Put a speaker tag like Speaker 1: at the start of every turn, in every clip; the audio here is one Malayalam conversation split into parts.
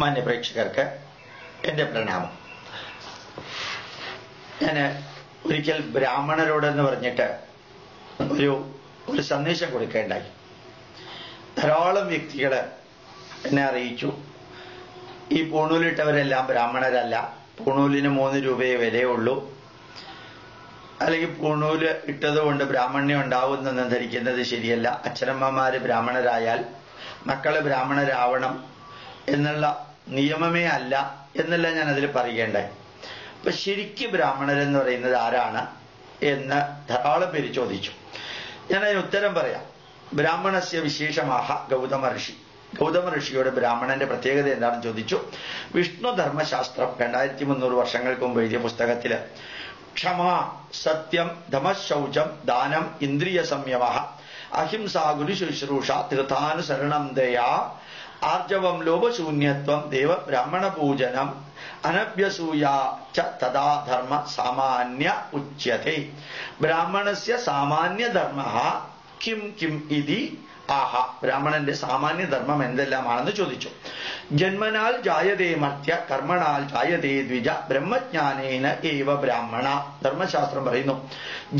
Speaker 1: മാന്യ പ്രേക്ഷകർക്ക് എൻ്റെ പ്രണാമം. ഞാൻ ഒരിക്കൽ ബ്രാഹ്മണരോടെന്ന് പറഞ്ഞിട്ട് ഒരു സന്ദേശം കൊടുക്കേണ്ടായി. ധാരാളം വ്യക്തികൾ എന്നെ അറിയിച്ചു, ഈ പൂണൂലിട്ടവരെല്ലാം ബ്രാഹ്മണരല്ല, പൂണൂലിന് 3 രൂപയെ വിലയുള്ളൂ, അല്ലെങ്കിൽ പൂണൂല് ഇട്ടതുകൊണ്ട് ബ്രാഹ്മണ്യം ഉണ്ടാവുന്നെന്ന് ധരിക്കുന്നത് ശരിയല്ല, അച്ഛനമ്മമാര് ബ്രാഹ്മണരായാൽ മക്കള് ബ്രാഹ്മണരാവണം എന്നുള്ള നിയമമേ അല്ല എന്നല്ല ഞാൻ അതിൽ പറയേണ്ടായി. അപ്പൊ ശരിക്കും ബ്രാഹ്മണരെന്ന് പറയുന്നത് ആരാണ് എന്ന് ധാരാളം പേര് ചോദിച്ചു. ഞാൻ അതിന് ഉത്തരം പറയാം. ബ്രാഹ്മണസ്യ വിശേഷമാഹ ഗൗതമ ഋഷി. ഗൗതമ ഋഷിയോട് ബ്രാഹ്മണന്റെ പ്രത്യേകത എന്താണെന്ന് ചോദിച്ചു. വിഷ്ണു ധർമ്മശാസ്ത്രം 2300 വർഷങ്ങൾക്ക് മുമ്പ് എഴുതിയ പുസ്തകത്തില് ക്ഷമ, സത്യം, ധമശൗചം, ദാനം, ഇന്ദ്രിയ സംയമ, അഹിംസ, ഗുരു ശുശ്രൂഷ, തീർത്ഥാനുസരണം, ദയാ, ആർജവം, ലോപശൂന്യത്വം, ദേവ ബ്രാഹ്മണ പൂജനം, അനഭ്യസൂയ ച തഥാ ധർമ്മ സാമാന്യ ഉച്യത്തെ. ബ്രാഹ്മണസ്യ സാമാന്യ ധർമ്മ കിം കിം ഇതി ആഹ. ബ്രാഹ്മണന്റെ സാമാന്യ ധർമ്മം എന്തെല്ലാമാണെന്ന് ചോദിച്ചു. ജന്മനാൽ ജായതേ മർത്യ, കർമ്മണാൽ ജായതേ ദ്വിജ, ബ്രഹ്മജ്ഞാനേന ഏവ ബ്രാഹ്മണ. ധർമ്മശാസ്ത്രം പറയുന്നു,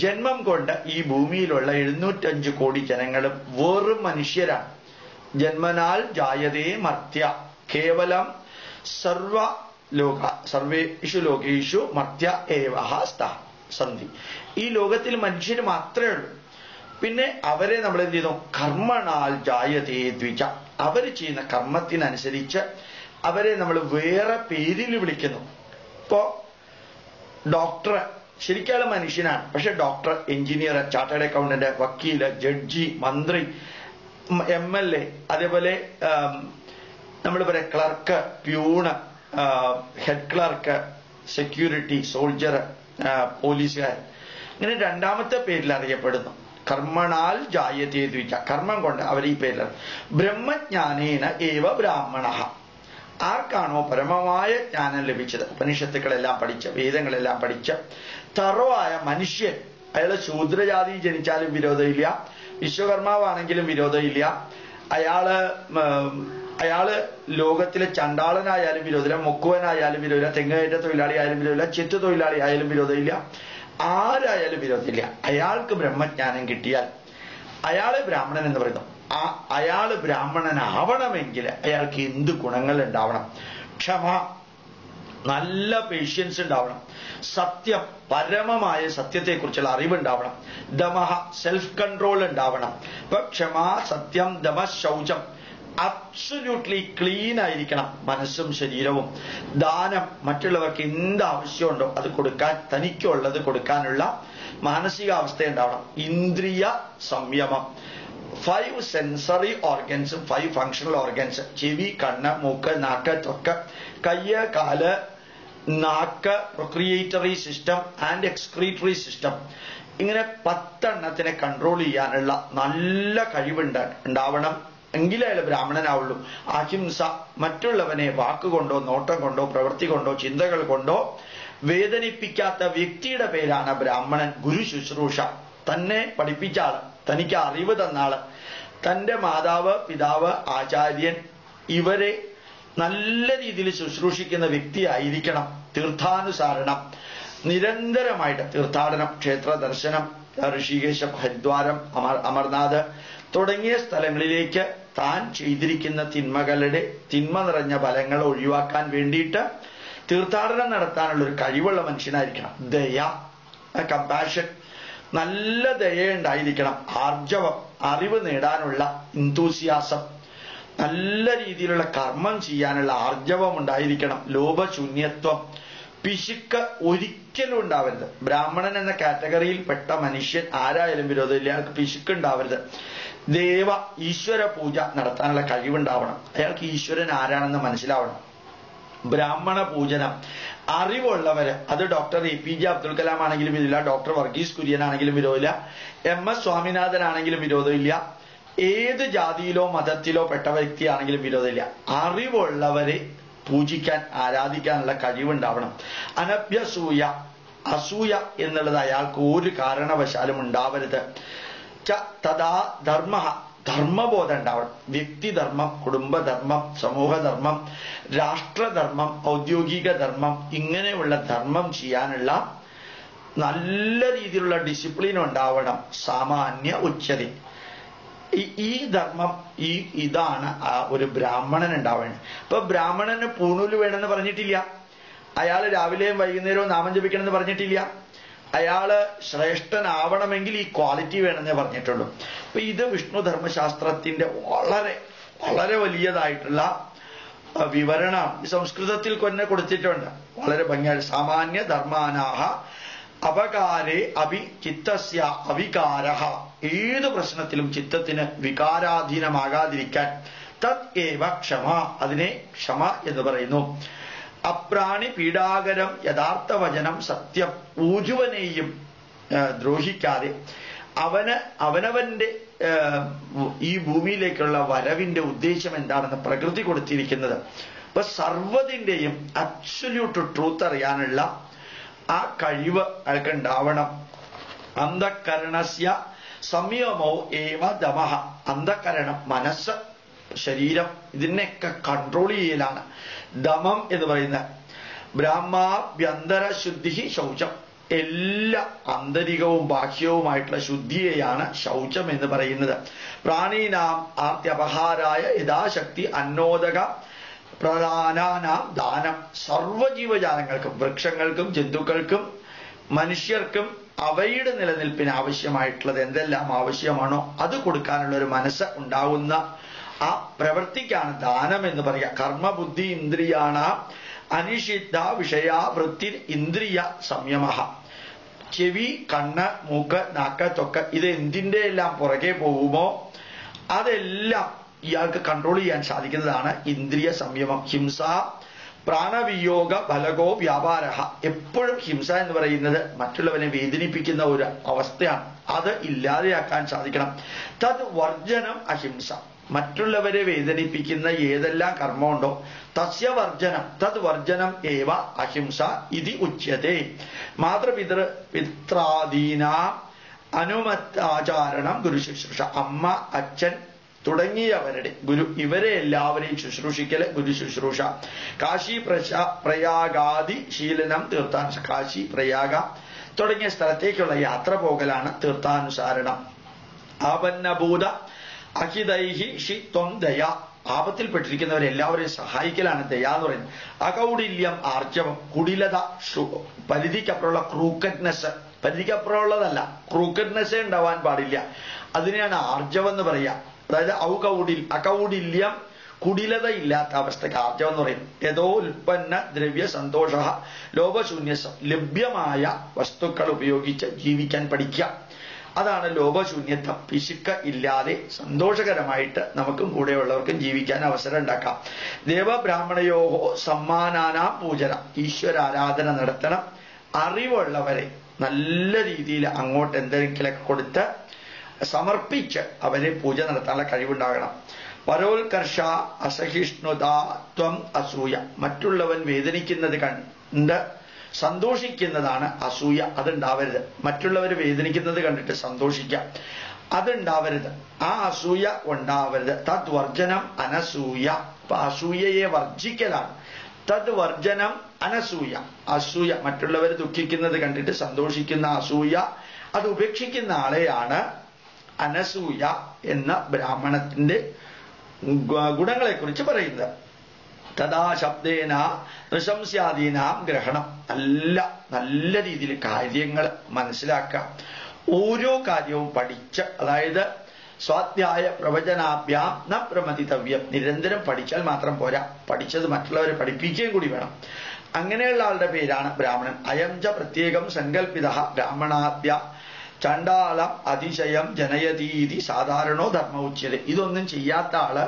Speaker 1: ജന്മം കൊണ്ട് ഈ ഭൂമിയിലുള്ള 705 കോടി ജനങ്ങളും വെറും മനുഷ്യരാണ്. ജന്മനാൽ ജായതേ മർത്യ, കേവലം സർവേഷു ലോകേഷു മർത്യ ഏവ സന്ധി. ഈ ലോകത്തിൽ മനുഷ്യർ മാത്രമേ ഉള്ളൂ. പിന്നെ അവരെ നമ്മൾ എന്ത് ചെയ്യുന്നു? കർമ്മണാൽ ജായതേ ദ്വിജ. അവർ ചെയ്യുന്ന കർമ്മത്തിനനുസരിച്ച് അവരെ നമ്മൾ വേറെ പേരിൽ വിളിക്കുന്നു. ഇപ്പോ ഡോക്ടർ ശരിക്കും മനുഷ്യനാണ്, പക്ഷെ ഡോക്ടർ, എഞ്ചിനീയർ, ചാർട്ടേഡ് അക്കൗണ്ടന്റ്, വക്കീല്, ജഡ്ജി, മന്ത്രി, MLA, അതേപോലെ നമ്മൾ പറയാം clerk, peon, head clerk, security, soldier, പോലീസുകാരൻ, ഇങ്ങനെ രണ്ടാമത്തെ പേരിൽ അറിയപ്പെടുന്നു. കർമ്മണാൽ ജായതേ ദ്വിജ, കർമ്മം കൊണ്ട് അവർ ഈ പേരിലാണ്. ബ്രഹ്മജ്ഞാനേന ഏവ ബ്രാഹ്മണ. ആർക്കാണോ പരമമായ ജ്ഞാനം ലഭിച്ചത്, ഉപനിഷത്തുക്കളെല്ലാം പഠിച്ച്, വേദങ്ങളെല്ലാം പഠിച്ച് തറോ ആയ മനുഷ്യൻ, അയാള് ശൂദ്രജാതി ജനിച്ചാലും വിരോധമില്ല, വിശ്വകർമാവാണെങ്കിലും വിരോധമില്ല, അയാള് ലോകത്തിലെ ചണ്ടാളനായാലും വിരോധമില്ല, മുക്കുവനായാലും വിരോധമില്ല, തെങ്ങുകയറ്റ തൊഴിലാളി ആയാലും വിരോധമില്ല, ചെത്തു തൊഴിലാളി ആയാലും വിരോധമില്ല, ആരായാലും വിരോധമില്ല. അയാൾക്ക് ബ്രഹ്മജ്ഞാനം കിട്ടിയാൽ അയാളെ ബ്രാഹ്മണൻ എന്ന് പറയുന്നു. അയാള് ബ്രാഹ്മണനാവണമെങ്കിൽ അയാൾക്ക് എന്ത് ഗുണങ്ങൾ ഉണ്ടാവണം? ക്ഷമ, നല്ല പേഷ്യൻസ് ഉണ്ടാവണം. സത്യം, പരമമായ സത്യത്തെക്കുറിച്ചുള്ള അറിവുണ്ടാവണം. ദമഹ, സെൽഫ് കൺട്രോൾ ഉണ്ടാവണം. ഇപ്പൊ ക്ഷമ, സത്യം, ദമ, ശൗചം, അബ്സല്യൂട്ട്ലി ക്ലീൻ ആയിരിക്കണം മനസ്സും ശരീരവും. ദാനം, മറ്റുള്ളവർക്ക് എന്ത് ആവശ്യമുണ്ടോ അത് കൊടുക്കാൻ, തനിക്കുള്ളത് കൊടുക്കാനുള്ള മാനസികാവസ്ഥ ഉണ്ടാവണം. ഇന്ദ്രിയ സംയമം, 5 സെൻസറി ഓർഗൻസും 5 ഫങ്ഷണൽ ഓർഗൻസ്, ചെവി, കണ്ണ്, മൂക്ക്, നാക്ക്, ത്വക്ക്, കയ്യ്, കാല്, നാക്ക്, പ്രൊക്രിയേറ്ററി സിസ്റ്റം ആൻഡ് എക്സ്ക്രീറ്ററി സിസ്റ്റം, ഇങ്ങനെ 10 എണ്ണത്തിനെ കൺട്രോൾ ചെയ്യാനുള്ള നല്ല കഴിവുണ്ടാവണം. എങ്കിലേ അയാൾ ബ്രാഹ്മണനാവുള്ളൂ. അഹിംസ, മറ്റുള്ളവനെ വാക്കുകൊണ്ടോ നോട്ടം കൊണ്ടോ പ്രവൃത്തി കൊണ്ടോ ചിന്തകൾ കൊണ്ടോ വേദനിപ്പിക്കാത്ത വ്യക്തിയുടെ പേരാണ് ബ്രാഹ്മണൻ. ഗുരു ശുശ്രൂഷ, തന്നെ പഠിപ്പിച്ച ആള്, തനിക്ക് അറിവ് തന്നാള്, തന്റെ മാതാവ്, പിതാവ്, ആചാര്യൻ, ഇവരെ നല്ല രീതിയിൽ ശുശ്രൂഷിക്കുന്ന വ്യക്തിയായിരിക്കണം. തീർത്ഥാനുസാരണം, നിരന്തരമായിട്ട് തീർത്ഥാടനം, ക്ഷേത്ര ദർശനം, ഋഷികേശം, ഹരിദ്വാരം, അമർനാഥ് തുടങ്ങിയ സ്ഥലങ്ങളിലേക്ക് താൻ ചെയ്തിരിക്കുന്ന തിന്മ നിറഞ്ഞ ഫലങ്ങൾ ഒഴിവാക്കാൻ വേണ്ടിയിട്ട് തീർത്ഥാടനം നടത്താനുള്ള ഒരു കഴിവുള്ള മനുഷ്യനായിരിക്കണം. ദയ, കമ്പാഷൻ, നല്ല ദയുണ്ടായിരിക്കണം. ആർജവം, അറിവ് നേടാനുള്ള ഇന്തൂസിയാസം, നല്ല രീതിയിലുള്ള കർമ്മം ചെയ്യാനുള്ള ആർജവം ഉണ്ടായിരിക്കണം. ലോഭശൂന്യത്വം, പിശുക്ക് ഒരിക്കലും ഉണ്ടാവരുത്. ബ്രാഹ്മണൻ എന്ന കാറ്റഗറിയിൽ പെട്ട മനുഷ്യൻ ആരായാലും വിരോധമില്ല, അയാൾക്ക് പിശുക്ക് ഉണ്ടാവരുത്. ദേവ, ഈശ്വര പൂജ നടത്താനുള്ള കഴിവുണ്ടാവണം. അയാൾക്ക് ഈശ്വരൻ ആരാണെന്ന് മനസ്സിലാവണം. ബ്രാഹ്മണ പൂജനം, അറിവുള്ളവര്, അത് ഡോക്ടർ APJ അബ്ദുൽ കലാം ആണെങ്കിലും വിരോധമില്ല, ഡോക്ടർ വർഗീസ് കുര്യൻ ആണെങ്കിലും വിരോധമില്ല, MS സ്വാമിനാഥൻ ആണെങ്കിലും വിരോധമില്ല, ഏത് ജാതിയിലോ മതത്തിലോ പെട്ട വ്യക്തിയാണെങ്കിലും വിരോധമില്ല. അറിവുള്ളവരെ പൂജിക്കാൻ, ആരാധിക്കാനുള്ള കഴിവുണ്ടാവണം. അനഭ്യസൂയ, അസൂയ എന്നുള്ളത് അയാൾക്ക് ഒരു കാരണവശാലും ഉണ്ടാവരുത്. തഥാ ധർമ്മ, ധർമ്മബോധം ഉണ്ടാവണം. വ്യക്തിധർമ്മം, കുടുംബധർമ്മം, സമൂഹധർമ്മം, രാഷ്ട്രധർമ്മം, ഔദ്യോഗിക ധർമ്മം, ഇങ്ങനെയുള്ള ധർമ്മം ചെയ്യാനുള്ള നല്ല രീതിയിലുള്ള ഡിസിപ്ലിൻ ഉണ്ടാവണം. സാമാന്യ ഉച്ചതി. ഈ ധർമ്മം ഇതാണ് ഒരു ബ്രാഹ്മണൻ ഉണ്ടാവേണ്ടത്. ഇപ്പൊ ബ്രാഹ്മണന് പൂണൂല് വേണമെന്ന് പറഞ്ഞിട്ടില്ല, അയാൾ രാവിലെയും വൈകുന്നേരവും നാമം ജപിക്കണമെന്ന് പറഞ്ഞിട്ടില്ല, അയാള് ശ്രേഷ്ഠനാവണമെങ്കിൽ ഈ ക്വാളിറ്റി വേണമെന്നേ പറഞ്ഞിട്ടുള്ളൂ. അപ്പൊ ഇത് വിഷ്ണു ധർമ്മശാസ്ത്രത്തിന്റെ വളരെ വളരെ വലിയതായിട്ടുള്ള വിവരണം സംസ്കൃതത്തിൽ തന്നെ കൊടുത്തിട്ടുണ്ട്. വളരെ ഭംഗിയായിട്ട് സാമാന്യ ധർമാനാഹ അപകാരേ അഭി ചിത്തസ്യ അവികാരഃ. ഏത് പ്രശ്നത്തിലും ചിത്തത്തിന് വികാരാധീനമാകാതിരിക്കാൻ തത് ഏവ ക്ഷമ, അതിനെ ക്ഷമ എന്ന് പറയുന്നു. അപ്രാണി പീഡാകരം യഥാർത്ഥ വചനം സത്യം. ഊജുവനെയും ദ്രോഹിക്കാതെ അവനവന്റെ ഈ ഭൂമിയിലേക്കുള്ള വരവിന്റെ ഉദ്ദേശം എന്താണെന്ന് പ്രകൃതി കൊടുത്തിരിക്കുന്നത്. അപ്പൊ സർവ്വതിന്റെയും അബ്സല്യൂട്ട് ട്രൂത്ത് അറിയാനുള്ള ആ കഴിവ് അയാൾക്ക് ഉണ്ടാവണം. അന്ധകരണസ്യ സംയമോ ഏവ ദമഃ. അന്ധകരണം, മനസ്സ്, ശരീരം, ഇതിനെയൊക്കെ കൺട്രോൾ ചെയ്യലാണ് ദമം എന്ന് പറയുന്നത്. ബ്രാഹ്മാഭ്യന്തര ശുദ്ധി ശൗചം. എല്ലാ ആന്തരികവും ബാഹ്യവുമായിട്ടുള്ള ശുദ്ധിയെയാണ് ശൗചം എന്ന് പറയുന്നത്. പ്രാണീനാം ആർത്യപഹാരായ യഥാശക്തി അന്നോദക പ്രധാനാനാം ദാനം. സർവജീവജാലങ്ങൾക്കും, വൃക്ഷങ്ങൾക്കും, ജന്തുക്കൾക്കും, മനുഷ്യർക്കും അവയുടെ നിലനിൽപ്പിന് ആവശ്യമായിട്ടുള്ളത് എന്തെല്ലാം ആവശ്യമാണോ അത് കൊടുക്കാനുള്ള ഒരു മനസ്സ് ഉണ്ടാവുന്ന ആ പ്രവൃത്തിക്കാണ് ദാനം എന്ന് പറയുക. കർമ്മബുദ്ധി ഇന്ദ്രിയാണ അനിഷിദ്ധ വിഷയാ വൃത്തി ഇന്ദ്രിയ സംയമ. ചെവി, കണ്ണ്, മൂക്ക്, നാക്ക്, ത്വക്ക്, ഇത് എന്തിന്റെ എല്ലാം പുറകെ പോകുമോ അതെല്ലാം ഇയാൾക്ക് കൺട്രോൾ ചെയ്യാൻ സാധിക്കുന്നതാണ് ഇന്ദ്രിയ സംയമം. ഹിംസ പ്രാണവിയോഗ ഫലകോ വ്യാപാര. എപ്പോഴും ഹിംസ എന്ന് പറയുന്നത് മറ്റുള്ളവനെ വേദനിപ്പിക്കുന്ന ഒരു അവസ്ഥയാണ്. അത് ഇല്ലാതെയാക്കാൻ സാധിക്കണം. തത് വർജനം അഹിംസ. മറ്റുള്ളവരെ വേദനിപ്പിക്കുന്ന ഏതെല്ലാം കർമ്മമുണ്ടോ തസ്യ വർജനം, തത് വർജനം ഏവ അഹിംസ ഇതി ഉച്യത്തെ. മാതൃപിതൃ പിത്രാദീന അനുമത്താചാരണം ഗുരുശുശ്രൂഷ. അമ്മ, അച്ഛൻ തുടങ്ങിയവരുടെ ഗുരു, ഇവരെ എല്ലാവരെയും ശുശ്രൂഷിക്കല് ഗുരു ശുശ്രൂഷ. കാശി പ്രയാഗാദി ശീലനം തീർത്ഥാനുസ. കാശി, പ്രയാഗ തുടങ്ങിയ സ്ഥലത്തേക്കുള്ള യാത്ര പോകലാണ് തീർത്ഥാനുസാരണം. ആപന്നഭൂത അഹിതൈഹി ഷി ത്വം ദയ. ആപത്തിൽപ്പെട്ടിരിക്കുന്നവരെല്ലാവരെയും സഹായിക്കലാണ് ദയ എന്ന് പറയുന്നത്. അകൗടില്യം ആർജവം. കുടിലത, പരിധിക്കപ്പുറമുള്ള ക്രൂക്കഡ്നെസ്. പരിധിക്കപ്പുറമുള്ളതല്ല, ക്രൂക്കഡ്നെസ്സേ ഉണ്ടാവാൻ പാടില്ല. അതിനെയാണ് ആർജവം എന്ന് പറയുക. അതായത് അകൗടില്യം, കുടിലത ഇല്ലാത്ത അവസ്ഥയ്ക്ക് ആർജവം എന്ന് പറയും. യഥോ ഉൽപ്പന്ന ദ്രവ്യ സന്തോഷ ലോഭശൂന്യസം. ലഭ്യമായ വസ്തുക്കൾ ഉപയോഗിച്ച് ജീവിക്കാൻ പഠിക്കുക. അതാണ് ലോഭശൂന്യത്വം. പിശുക്ക് ഇല്ലാതെ സന്തോഷകരമായിട്ട് നമുക്കും കൂടെയുള്ളവർക്കും ജീവിക്കാൻ അവസരം ഉണ്ടാക്കാം. ദേവബ്രാഹ്മണയോഹോ സമ്മാനാനാം പൂജന. ഈശ്വരാരാധന നടത്തണം. അറിവുള്ളവരെ നല്ല രീതിയിൽ അങ്ങോട്ട് എന്തെങ്കിലുമൊക്കെ കൊടുത്ത് സമർപ്പിച്ച് അവരെ പൂജ നടത്താനുള്ള കഴിവുണ്ടാകണം. പരോത്കർഷ അസഹിഷ്ണുതാത്വം അസൂയ. മറ്റുള്ളവൻ വേദനിക്കുന്നത് കണ്ട് സന്തോഷിക്കുന്നതാണ് അസൂയ. അതുണ്ടാവരുത്. മറ്റുള്ളവർ വേദനിക്കുന്നത് കണ്ടിട്ട് സന്തോഷിക്കാം, അതുണ്ടാവരുത്. ആ അസൂയ ഉണ്ടാവരുത്. തദ് വർജനം അനസൂയ. അപ്പൊ അസൂയയെ വർജിക്കലാണ്. തദ് വർജനം അനസൂയ. അസൂയ, മറ്റുള്ളവർ ദുഃഖിക്കുന്നത് കണ്ടിട്ട് സന്തോഷിക്കുന്ന അസൂയ, അത് ഉപേക്ഷിക്കുന്ന ആളെയാണ് അനസൂയ എന്ന ബ്രാഹ്മണത്തിന്റെ ഗുണങ്ങളെ കുറിച്ച് പറയുന്നത്. തഥാ ശബ്ദേന നൃശംസ്യാദീനാം ഗ്രഹണം. നല്ല രീതിയിൽ കാര്യങ്ങൾ മനസ്സിലാക്കുക. ഓരോ കാര്യവും പഠിച്ച്, അതായത് സ്വാധ്യായ പ്രവചനാഭ്യാം ന പ്രമതിതവ്യം. നിരന്തരം പഠിച്ചാൽ മാത്രം പോരാ, പഠിച്ചത് മറ്റുള്ളവരെ പഠിപ്പിക്കുകയും കൂടി വേണം. അങ്ങനെയുള്ള ആളുടെ പേരാണ് ബ്രാഹ്മണൻ. അയം ച പ്രത്യേകം സങ്കല്പിത ബ്രാഹ്മണാദ്യ ചണ്ഡാളം അതിശയം ജനയതീതി സാധാരണോ ധർമ്മ ഉച്യത. ഇതൊന്നും ചെയ്യാത്ത ആള്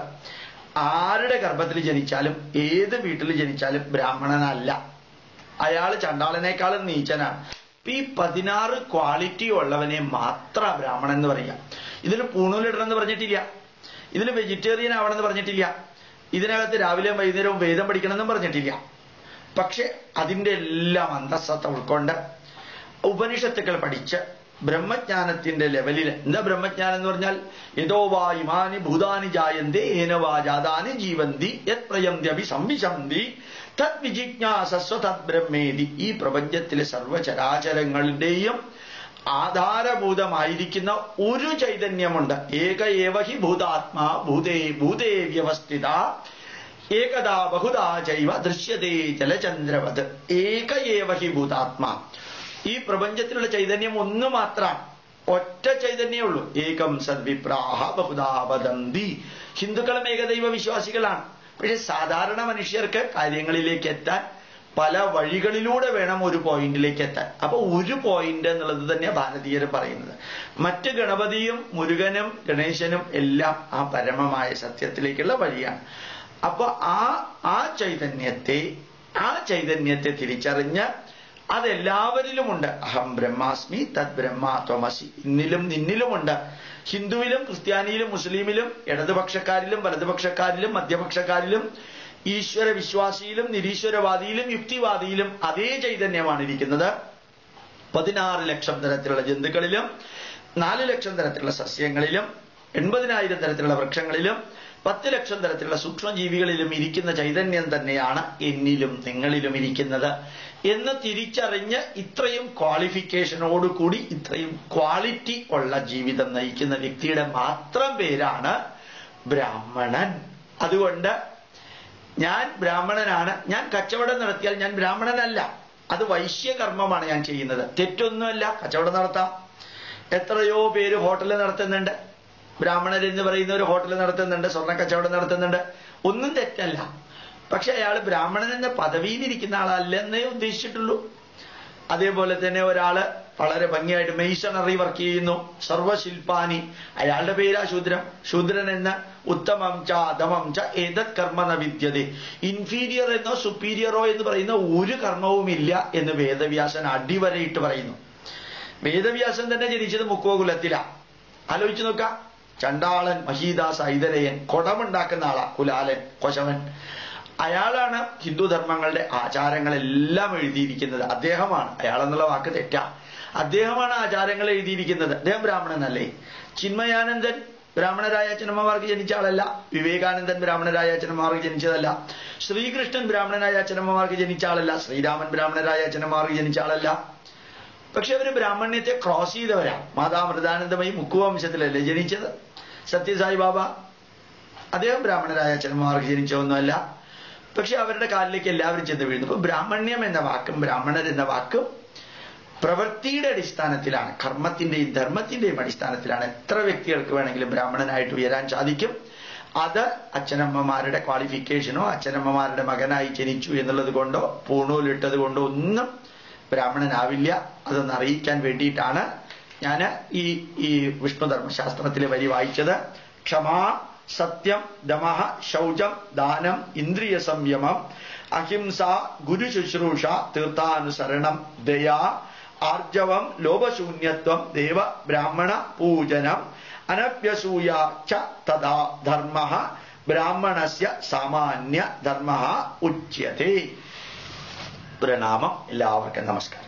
Speaker 1: ആരുടെ ഗർഭത്തിൽ ജനിച്ചാലും ഏത് വീട്ടിൽ ജനിച്ചാലും ബ്രാഹ്മണനല്ല. അയാൾ ചണ്ടാളനേക്കാളും നീചനാണ്. ഈ 16 ക്വാളിറ്റി ഉള്ളവനെ മാത്രം ബ്രാഹ്മണൻ എന്ന് പറയാം. ഇതിൽ പൂണൂലിടണമെന്ന് പറഞ്ഞിട്ടില്ല, ഇതിൽ വെജിറ്റേറിയൻ ആവണമെന്ന് പറഞ്ഞിട്ടില്ല, ഇതിനകത്ത് രാവിലെയും വൈകുന്നേരവും വേദം പഠിക്കണമെന്നും പറഞ്ഞിട്ടില്ല. പക്ഷെ അതിൻ്റെ എല്ലാം അന്തസ്സത്ത ഉൾക്കൊണ്ട് ഉപനിഷത്തുക്കൾ പഠിച്ച് ബ്രഹ്മജ്ഞാനത്തിന്റെ ലെവലിൽ. എന്താ ബ്രഹ്മജ്ഞാനം എന്ന് പറഞ്ഞാൽ? യതോ വാ ഇമാനി ഭൂതാനി ജായന്തേ ഏന വാ ജാതാനി ജീവന്തി യത് പ്രയന്ത്യഭി സംവിശന്തി തത് വിജിജ്ഞാസസ്വ തത് ബ്രഹ്മേതി. ഈ പ്രപഞ്ചത്തിലെ സർവചരാചരങ്ങളുടെയും ആധാരഭൂതമായിരിക്കുന്ന ഒരു ചൈതന്യമുണ്ട്. ഏക ഏവ ഹി ഭൂതാത്മാ ഭൂതേ ഭൂതേ വ്യവസ്ഥിത ഏകദാ ബഹുദാ ചൈവ ദൃശ്യതേ ജലചന്ദ്രവത്. ഏക ഏവ ഹി ഭൂതാത്മാ. ഈ പ്രപഞ്ചത്തിലുള്ള ചൈതന്യം ഒന്ന് മാത്രമാണ്, ഒറ്റ ചൈതന്യമേ ഉള്ളൂ. ഏകം സദ്വിപ്രാഹ ബഹുദാ വദന്തി. ഹിന്ദുക്കളും ഏകദൈവ വിശ്വാസികളാണ്. പക്ഷെ സാധാരണ മനുഷ്യർക്ക് കാര്യങ്ങളിലേക്ക് എത്താൻ പല വഴികളിലൂടെ വേണം ഒരു പോയിന്റിലേക്ക് എത്താൻ. അപ്പൊ ഒരു പോയിന്റ് എന്നുള്ളത് തന്നെ ഭാരതീയർ പറയുന്നത്. മറ്റ് ഗണപതിയും മുരുകനും ഗണേശനും എല്ലാം ആ പരമമായ സത്യത്തിലേക്കുള്ള വഴിയാണ്. അപ്പൊ ആ ചൈതന്യത്തെ തിരിച്ചറിഞ്ഞ് അതെല്ലാവരിലുമുണ്ട്. അഹം ബ്രഹ്മാസ്മി തദ് ബ്രഹ്മാ ത്വമസി. ഇന്നിലും നിന്നിലുമുണ്ട്. ഹിന്ദുവിലും ക്രിസ്ത്യാനിയിലും മുസ്ലിമിലും ഇടതുപക്ഷക്കാരിലും വലതുപക്ഷക്കാരിലും മധ്യപക്ഷക്കാരിലും ഈശ്വര വിശ്വാസിയിലും നിരീശ്വരവാദിയിലും യുക്തിവാദിയിലും അതേ ചൈതന്യമാണ് ഇരിക്കുന്നത്. 16 ലക്ഷം തരത്തിലുള്ള ജന്തുക്കളിലും 4 ലക്ഷം തരത്തിലുള്ള സസ്യങ്ങളിലും 80,000 തരത്തിലുള്ള വൃക്ഷങ്ങളിലും 10 ലക്ഷം തരത്തിലുള്ള സൂക്ഷ്മജീവികളിലും ഇരിക്കുന്ന ചൈതന്യം തന്നെയാണ് എന്നിലും നിങ്ങളിലും ഇരിക്കുന്നത് എന്ന് തിരിച്ചറിഞ്ഞ് ഇത്രയും ക്വാളിഫിക്കേഷനോടുകൂടി ഇത്രയും ക്വാളിറ്റി ഉള്ള ജീവിതം നയിക്കുന്ന വ്യക്തിയുടെ മാത്രം പേരാണ് ബ്രാഹ്മണൻ. അതുകൊണ്ട് ഞാൻ ബ്രാഹ്മണനാണ്, ഞാൻ കച്ചവടം നടത്തിയാൽ ഞാൻ ബ്രാഹ്മണനല്ല. അത് വൈശ്യകർമ്മമാണ് ഞാൻ ചെയ്യുന്നത്. തെറ്റൊന്നുമല്ല, കച്ചവടം നടത്താം. എത്രയോ പേര് ഹോട്ടൽ നടത്തുന്നുണ്ട്. ബ്രാഹ്മണരെന്ന് പറയുന്ന ഒരു ഹോട്ടൽ നടത്തുന്നുണ്ട്, സ്വർണ്ണ കച്ചവടം നടത്തുന്നുണ്ട്. ഒന്നും തെറ്റല്ല. പക്ഷെ അയാൾ ബ്രാഹ്മണൻ എന്ന പദവിയിലിരിക്കുന്ന ആളല്ലെന്നേ ഉദ്ദേശിച്ചിട്ടുള്ളൂ. അതേപോലെ തന്നെ ഒരാള് വളരെ ഭംഗിയായിട്ട് മെയ്സണറി വർക്ക് ചെയ്യുന്നു, സർവശില്പാനി, അയാളുടെ പേരാ ശൂദ്രൻ. ശൂദ്രൻ എന്ന ഉത്തമം ച അധമം ച ഏതത് കർമ്മ ന വിദ്യതേ. ഇൻഫീരിയർ എന്നോ സുപ്പീരിയറോ എന്ന് പറയുന്ന ഒരു കർമ്മവുമില്ല എന്ന് വേദവ്യാസൻ അടിവരയിട്ട് പറയുന്നു. വേദവ്യാസൻ തന്നെ ജനിച്ചത് മുക്കുവകുലത്തിലാ. ആലോചിച്ചു നോക്കാം. ചണ്ടാളൻ മഹീദാസ് ഐതരയൻ കുടമുണ്ടാക്കുന്ന ആളാ, കുലാലൻ കൊശവൻ. അയാളാണ് ഹിന്ദുധർമ്മങ്ങളുടെ ആചാരങ്ങളെല്ലാം എഴുതിയിരിക്കുന്നത്. അദ്ദേഹമാണ്, അയാളെന്നുള്ള വാക്ക് തെറ്റാ, അദ്ദേഹമാണ് ആചാരങ്ങൾ എഴുതിയിരിക്കുന്നത്. അദ്ദേഹം ബ്രാഹ്മണനല്ലേ? ചിന്മയാനന്ദൻ ബ്രാഹ്മണരായ അച്ഛനമ്മമാർക്ക് ജനിച്ച ആളല്ല. വിവേകാനന്ദൻ ബ്രാഹ്മണരായ അച്ഛനമ്മമാർക്ക് ജനിച്ചതല്ല. ശ്രീകൃഷ്ണൻ ബ്രാഹ്മണനായ അച്ഛനമ്മമാർക്ക് ജനിച്ച ആളല്ല. ശ്രീരാമൻ ബ്രാഹ്മണരായ അച്ഛനമ്മമാർക്ക് ജനിച്ച ആളല്ല. പക്ഷെ അവര് ബ്രാഹ്മണ്യത്തെ ക്രോസ് ചെയ്തവരാ. മാതാ മൃദാനന്ദമയി മുക്കുവംശത്തിലല്ലേ ജനിച്ചത്. സത്യസായി ബാബ അദ്ദേഹം ബ്രാഹ്മണരായ അച്ഛനമ്മമാർക്ക് ജനിച്ചതൊന്നുമല്ല. പക്ഷെ അവരുടെ കാലിലേക്ക് എല്ലാവരും ചെന്ന് വീഴുന്നു. ഇപ്പൊ ബ്രാഹ്മണ്യം എന്ന വാക്കും ബ്രാഹ്മണർ എന്ന വാക്കും പ്രവൃത്തിയുടെ അടിസ്ഥാനത്തിലാണ്, കർമ്മത്തിന്റെയും ധർമ്മത്തിന്റെയും അടിസ്ഥാനത്തിലാണ്. എത്ര വ്യക്തികൾക്ക് വേണമെങ്കിലും ബ്രാഹ്മണനായിട്ട് ഉയരാൻ സാധിക്കും. അത് അച്ഛനമ്മമാരുടെ ക്വാളിഫിക്കേഷനോ അച്ഛനമ്മമാരുടെ മകനായി ജനിച്ചു എന്നുള്ളത് കൊണ്ടോ പൂണൂലിട്ടത് കൊണ്ടോ ഒന്നും ബ്രാഹ്മണനാവില്ല. അതൊന്ന് അറിയിക്കാൻ വേണ്ടിയിട്ടാണ് ഞാൻ ഈ വിഷ്ണുധർമ്മശാസ്ത്രത്തിലെ വരി വായിച്ചത്. ക്ഷമാ സത്യം ദമഃ ശൗചം ദാനം ഇന്ദ്രിയ സംയമം അഹിംസ ഗുരു ശുശ്രൂഷ തീർത്ഥാനുസരണം ദയാ ആർജവം ലോഭശൂന്യത്വം ദേവ ബ്രാഹ്മണ പൂജനം അനഭ്യസൂയ ച തഥാ ധർമ്മഃ ബ്രാഹ്മണസ്യ സാമാന്യ ധർമ്മഃ ഉച്യത്തെ. പ്രണാമം. എല്ലാവർക്കും നമസ്കാരം.